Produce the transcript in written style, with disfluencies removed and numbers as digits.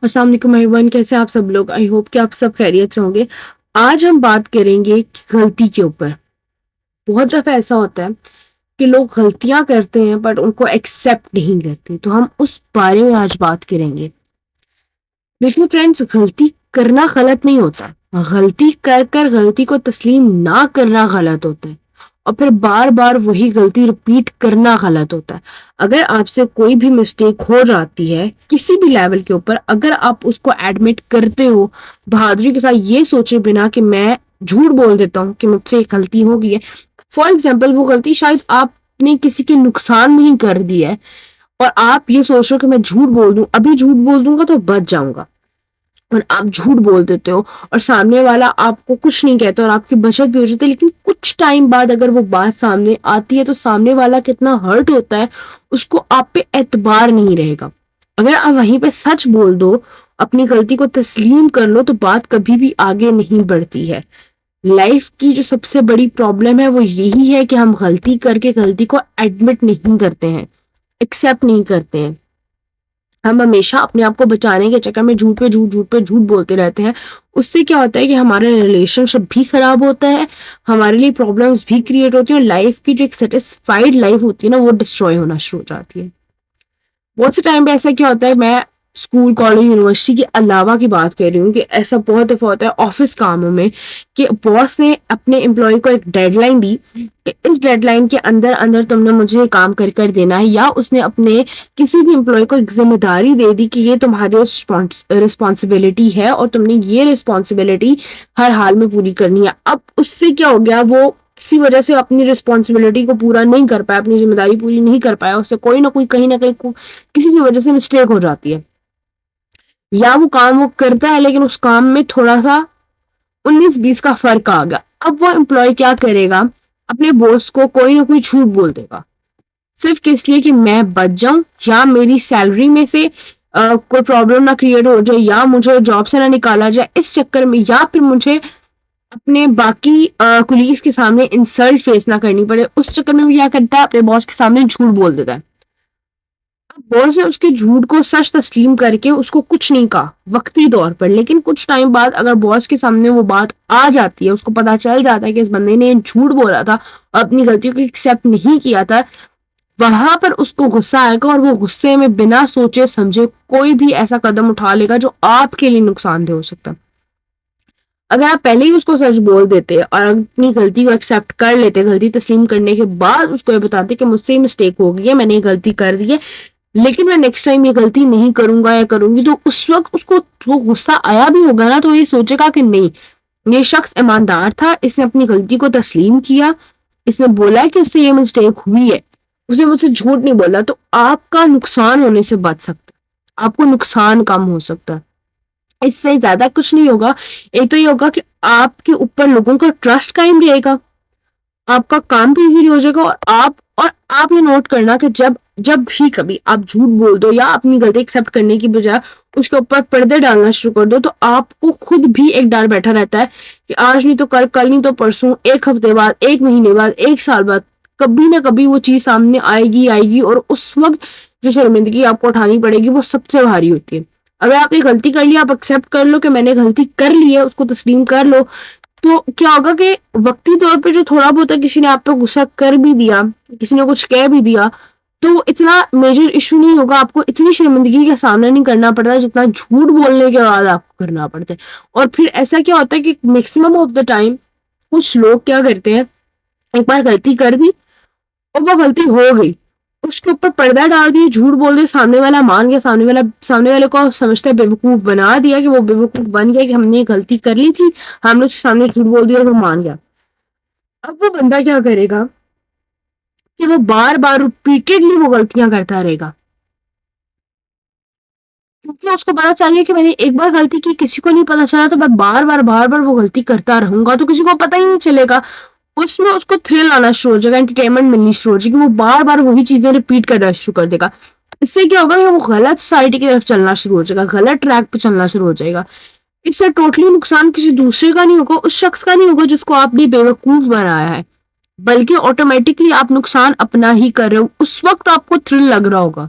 السلام علیکم ایوان، کیسے آپ سب لوگ؟ آئی ہوپ کہ آپ سب خیریت سے ہوں گے۔ آج ہم بات کریں گے غلطی کے اوپر۔ بہت دفعہ ایسا ہوتا ہے کہ لوگ غلطیاں کرتے ہیں بٹ ان کو ایکسیپٹ نہیں کرتے، تو ہم اس بارے میں آج بات کریں گے۔ دیکھیے فرینڈس، غلطی کرنا غلط نہیں ہوتا، غلطی کر کر غلطی کو تسلیم نہ کرنا غلط ہوتا ہے، اور پھر بار بار وہی غلطی رپیٹ کرنا غلط ہوتا ہے۔ اگر آپ سے کوئی بھی مسٹیک ہو جاتی ہے کسی بھی لیول کے اوپر، اگر آپ اس کو ایڈمٹ کرتے ہو بہادری کے ساتھ، یہ سوچے بنا کہ میں جھوٹ بول دیتا ہوں کہ مجھ سے ایک غلطی ہو گئی ہے، فار ایگزامپل وہ غلطی شاید آپ نے کسی کے نقصان میں ہی کر دی ہے، اور آپ یہ سوچ رہے ہو کہ میں جھوٹ بول دوں، ابھی جھوٹ بول دوں گا تو بچ جاؤں گا، اور آپ جھوٹ بول دیتے ہو اور سامنے والا آپ کو کچھ نہیں کہتا اور آپ کی بچت بھی ہو جاتی ہے، لیکن کچھ ٹائم بعد اگر وہ بات سامنے آتی ہے تو سامنے والا کتنا ہرٹ ہوتا ہے، اس کو آپ پہ اعتبار نہیں رہے گا۔ اگر آپ وہیں پہ سچ بول دو، اپنی غلطی کو تسلیم کر لو، تو بات کبھی بھی آگے نہیں بڑھتی ہے۔ لائف کی جو سب سے بڑی پرابلم ہے وہ یہی ہے کہ ہم غلطی کر کے غلطی کو ایڈمٹ نہیں کرتے ہیں، ایکسیپٹ نہیں کرتے ہیں۔ ہم ہمیشہ اپنے آپ کو بچانے کے چکر میں جھوٹ پہ جھوٹ بولتے رہتے ہیں۔ اس سے کیا ہوتا ہے کہ ہمارا ریلیشن شپ بھی خراب ہوتا ہے، ہمارے لیے پرابلمس بھی کریٹ ہوتی ہیں، اور لائف کی جو ایک سیٹسفائیڈ لائف ہوتی ہے نا، وہ ڈسٹروائے ہونا شروع ہو جاتی ہے۔ بہت سے ٹائم پہ ایسا کیا ہوتا ہے، میں اسکول کالج یونیورسٹی کے علاوہ کی بات کر رہی ہوں، کہ ایسا بہت دفعہ ہوتا ہے آفس کاموں میں کہ باس نے اپنے امپلائی کو ایک ڈیڈ لائن دی کہ اس ڈیڈ لائن کے اندر اندر تم نے مجھے کام کر دینا ہے، یا اس نے اپنے کسی بھی امپلائی کو ایک ذمہ داری دے دی کہ یہ تمہاری رسپانسبلٹی ہے اور تم نے یہ رسپانسبلٹی ہر حال میں پوری کرنی ہے۔ اب اس سے کیا ہو گیا، وہ کسی وجہ سے اپنی رسپانسبلٹی کو پورا نہیں کر پایا، اپنی ذمہ داری پوری نہیں کر پایا، اس سے کوئی نہ کوئی کہیں نہ کہیں کسی بھی وجہ سے مسٹیک ہو جاتی ہے، یا وہ کام وہ کرتا ہے لیکن اس کام میں تھوڑا سا 19-20 کا فرق آ گیا۔ اب وہ امپلائی کیا کرے گا، اپنے باس کو کوئی نہ کوئی جھوٹ بول دے گا، صرف اس لیے کہ میں بچ جاؤں، یا میری سیلری میں سے کوئی پرابلم نہ کریٹ ہو جائے، یا مجھے جاب سے نہ نکالا جائے اس چکر میں، یا پھر مجھے اپنے باقی کولیگز کے سامنے انسلٹ فیس نہ کرنی پڑے، اس چکر میں وہ کیا کرتا ہے، اپنے باس کے سامنے جھوٹ بول دیتا ہے۔ باس نے اس کے جھوٹ کو سچ تسلیم کر کے اس کو کچھ نہیں کہا وقتی طور پر، لیکن کچھ ٹائم بعد اگر باس کے سامنے وہ بات آ جاتی ہے، اس کو پتا چل جاتا ہے کہ اس بندے نے جھوٹ بولا تھا اور اپنی غلطیوں کو ایکسیپٹ نہیں کیا تھا، وہاں پر اس کو غصہ آئے گا، اور وہ غصے میں بنا سوچے سمجھے کوئی بھی ایسا قدم اٹھا لے گا جو آپ کے لیے نقصان دہ ہو سکتا ہے۔ اگر آپ پہلے ہی اس کو سچ بول دیتے اور اپنی غلطی کو ایکسیپٹ کر لیتے، غلطی تسلیم کرنے کے بعد اس کو یہ بتاتے کہ مجھ سے مسٹیک ہو گئی ہے، میں نے یہ غلطی کر دی ہے، لیکن میں نیکسٹ ٹائم یہ غلطی نہیں کروں گا یا کروں گی، تو اس وقت اس کو وہ غصہ آیا بھی ہوگا نا، تو یہ سوچے گا کہ نہیں، یہ شخص ایماندار تھا، اس نے اپنی غلطی کو تسلیم کیا، اس نے بولا کہ اس سے یہ مسٹیک ہوئی ہے، اس نے مجھ سے جھوٹ نہیں بولا، تو آپ کا نقصان ہونے سے بچ سکتا ہے، آپ کو نقصان کم ہو سکتا ہے۔ اس سے زیادہ کچھ نہیں ہوگا، ایک تو یہ ہوگا کہ آپ کے اوپر لوگوں کا ٹرسٹ قائم رہے گا، آپ کا کام بھی ایزیلی ہو جائے گا، اور آپ یہ نوٹ کرنا کہ جب بھی کبھی آپ جھوٹ بول دو یا اپنی غلطی ایکسیپٹ کرنے کی بجائے اس کے اوپر پردے ڈالنا شروع کر دو، تو آپ کو خود بھی ایک ڈر بیٹھا رہتا ہے کہ آج نہیں تو کل، کل نہیں تو پرسوں، ایک ہفتے بعد، ایک مہینے بعد، ایک سال بعد، کبھی نہ کبھی وہ چیز سامنے آئے گی، اور اس وقت جو شرمندگی آپ کو اٹھانی پڑے گی وہ سب سے بھاری ہوتی ہے۔ اگر آپ نے غلطی کر لی، آپ ایکسیپٹ کر لو کہ میں نے غلطی کر لی ہے، اس کو تسلیم کر لو، تو کیا ہوگا کہ وقتی طور پہ جو تھوڑا بہت کسی نے آپ پہ غصہ کر بھی دیا، کسی نے کچھ کہہ بھی دیا، تو اتنا میجر ایشو نہیں ہوگا، آپ کو اتنی شرمندگی کا سامنا نہیں کرنا پڑتا جتنا جھوٹ بولنے کے بعد آپ کو کرنا پڑتا ہے۔ اور پھر ایسا کیا ہوتا ہے کہ میکسیمم آف دا ٹائم کچھ لوگ کیا کرتے ہیں، ایک بار غلطی کر دی اور وہ غلطی ہو گئی، اس کے اوپر پردہ ڈال دیا، جھوٹ بول دیا، سامنے والا مان گیا، سامنے والے کو سمجھتا ہے بیوقوف بنا دیا، کہ وہ بیوقوف بن گیا کہ ہم نے غلطی کر لی تھی، ہم نے اس کے سامنے جھوٹ بول دیا اور وہ مان گیا۔ اب وہ بندہ کیا کرے گا کہ وہ بار بار ریپیٹڈلی وہ غلطیاں کرتا رہے گا، کیونکہ اس کو پتا چل گیا کہ میں نے ایک بار غلطی کی، کسی کو نہیں پتا چلا، تو میں بار بار وہ غلطی کرتا رہوں گا، تو کسی کو پتا ہی نہیں چلے گا، اس میں اس کو تھرل آنا شروع ہو جائے گا، انٹرٹینمنٹ ملنی شروع ہو جائے گی، وہ بار بار وہی چیزیں ریپیٹ کرنا شروع کر دے گا۔ اس سے کیا ہوگا کہ وہ غلط سوسائٹی کی طرف چلنا شروع ہو جائے گا، غلط ٹریک پہ چلنا شروع ہو جائے گا۔ اس سے ٹوٹلی نقصان کسی دوسرے کا نہیں ہوگا، اس شخص کا نہیں ہوگا جس کو آپ نے بیوقوف بنایا ہے، بلکہ آٹومیٹکلی آپ نقصان اپنا ہی کر رہے ہو۔ اس وقت آپ کو تھرل لگ رہا ہوگا،